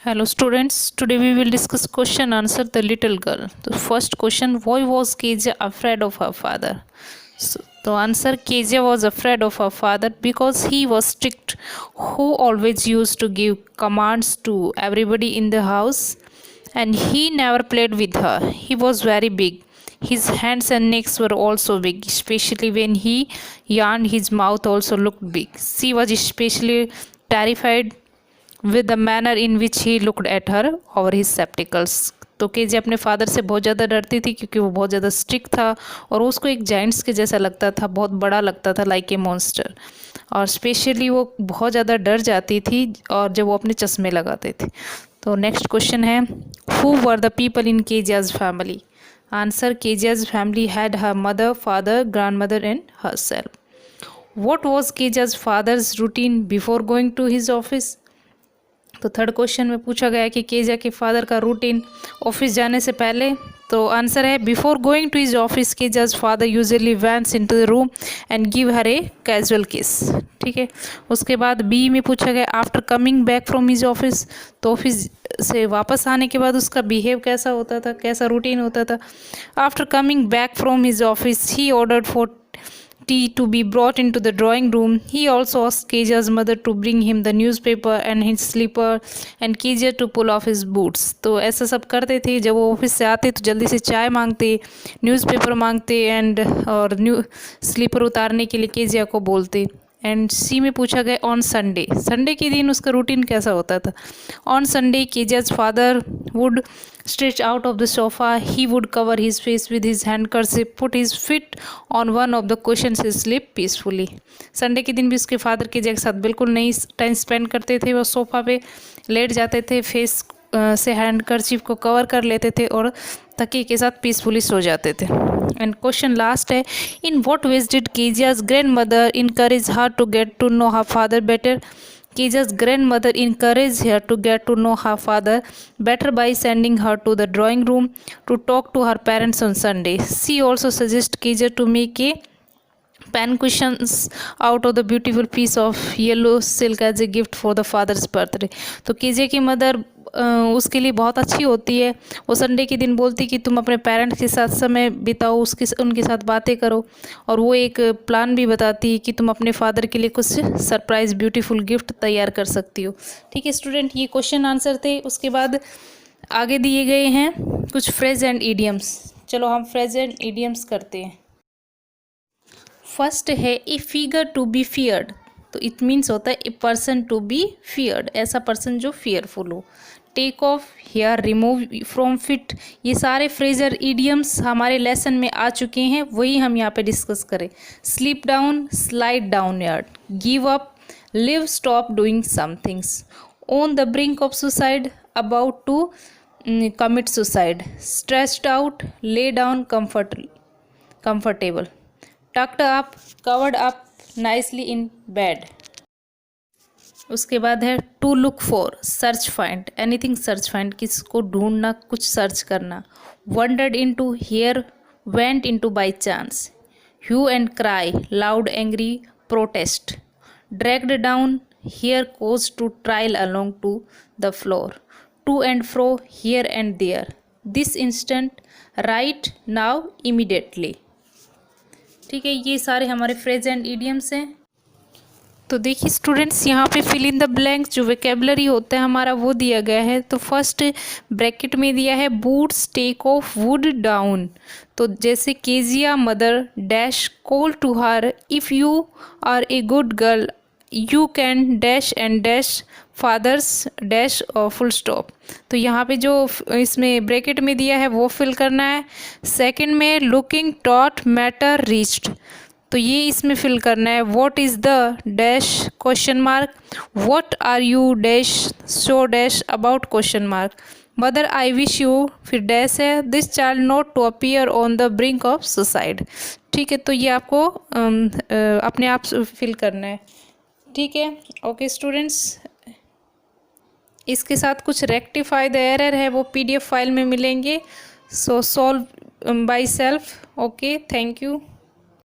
Hello students, today we will discuss question answer the little girl. The first question, why was Kezia afraid of her father? So the answer, Kezia was afraid of her father because he was strict, who always used to give commands to everybody in the house, and he never played with her. He was very big. His hands and necks were also big, especially when he yawned, his mouth also looked big. She was especially terrified with the manner in which he looked at her over his spectacles. तो Kezia अपने father से बहुत ज़्यादा डरती थी क्योंकि वो बहुत ज़्यादा स्ट्रिक्ट था और उसको एक जाइंट्स के जैसा लगता था, बहुत बड़ा लगता था, लाइक ए मॉन्स्टर। और स्पेशली वो बहुत ज़्यादा डर जाती थी और जब वो अपने चश्मे लगाते थे। तो नेक्स्ट क्वेश्चन है, who were the people in Kezia's family? Answer, Kezia's family had her mother, father, grandmother and herself. What was Kezia's father's routine before going to his office? तो third question में पूछा गया कि Kezia के father का routine office जाने से पहले। तो आंसर है, before going to his office Kezia's father usually wents into the room and give her a casual kiss. ठीक है। उसके बाद बी में पूछा गया, after coming back from his office, तो ऑफिस से वापस आने के बाद उसका बिहेव कैसा होता था, कैसा रूटीन होता था। After coming back from his office he ordered for tea to be brought into the drawing room. He also asked Kejia's mother to bring him the newspaper and his slipper and Kezia to pull off his boots. तो ऐसा सब करते थे। जब वो office से आते तो जल्दी से चाय मांगते, न्यूज़पेपर मांगते एंड और न्यू स्लीपर उतारने के लिए केजिया को बोलते। एंड सी में पूछा गया, ऑन संडे, संडे के दिन उसका रूटीन कैसा होता था। On Sunday Kezia's father would stretch out of the sofa. He would cover his face with his handkerchief, put his feet on one of the cushions and sleep peacefully. Sunday के दिन भी उसके father Kezia के साथ बिल्कुल नहीं time spend करते थे। वो सोफ़ा पे लेट जाते थे, फेस से हैंडकरचीफ को कवर कर लेते थे और तकिए के साथ पीसफुली सो जाते थे। एंड क्वेश्चन लास्ट है, in what ways did Kezia's grandmother encourage her to get to know her father better? Kejia's grandmother encouraged her to get to know her father better by sending her to the drawing room to talk to her parents on Sunday. She also suggested Kezia to make a pen cushions out of the beautiful piece of yellow silk as a gift for the father's birthday. तो Kezia की mother उसके लिए बहुत अच्छी होती है। वो Sunday के दिन बोलती कि तुम अपने पेरेंट्स के साथ समय बिताओ, उनके साथ बातें करो, और वो एक प्लान भी बताती है कि तुम अपने फादर के लिए कुछ सरप्राइज़ ब्यूटीफुल गिफ्ट तैयार कर सकती हो। ठीक है स्टूडेंट, ये क्वेश्चन आंसर थे। उसके बाद आगे दिए गए हैं कुछ फ्रेज एंड ईडियम्स। चलो हम फ्रेज एंड ईडियम्स करते हैं। फर्स्ट है, a figure to be feared, तो इट मीन्स होता है a person to be feared, ऐसा पर्सन जो फियरफुल हो। Take off, hair, remove from, fit, ये सारे फ्रेजर ईडियम्स हमारे लेसन में आ चुके हैं, वही हम यहाँ पे डिस्कस करें। Sleep down, slide down yard, give up, live, stop doing somethings, on the brink of suicide, about to commit suicide, stressed out, lay down, comfortable, tucked up, covered up nicely in bed. उसके बाद है to look for, search find, anything search find, किसको ढूंढना, कुछ search करना। Wandered into, here, went into by chance, hue and cry, loud angry, protest, dragged down, here, cause to trail along to the floor, to and fro, here and there, this instant, right now, immediately. ठीक है, ये सारे हमारे phrase and idioms हैं। तो देखिए students, यहाँ पे फिल इन द ब्लैंक्स जो वेकेबलरी होता है हमारा वो दिया गया है। तो फर्स्ट ब्रैकेट में दिया है, boots take off wood down, तो जैसे Kezia mother dash call to her, if you are a good girl you can dash and dash father's dash और फुल स्टॉप। तो यहाँ पे जो इसमें ब्रैकेट में दिया है वो फिल करना है। सेकंड में लुकिंग टॉट मैटर रीच्ड, तो ये इसमें फिल करना है। What is the dash question mark, what are you dash show dash about question mark, mother I wish you, फिर डैश है, this child not to appear on the brink of suicide. ठीक है, तो ये आपको अपने आप फिल करना है। ठीक है, ओके स्टूडेंट्स, इसके साथ कुछ रेक्टिफाई द एरर है वो PDF फाइल में मिलेंगे। सो solve by self. Okay, thank you.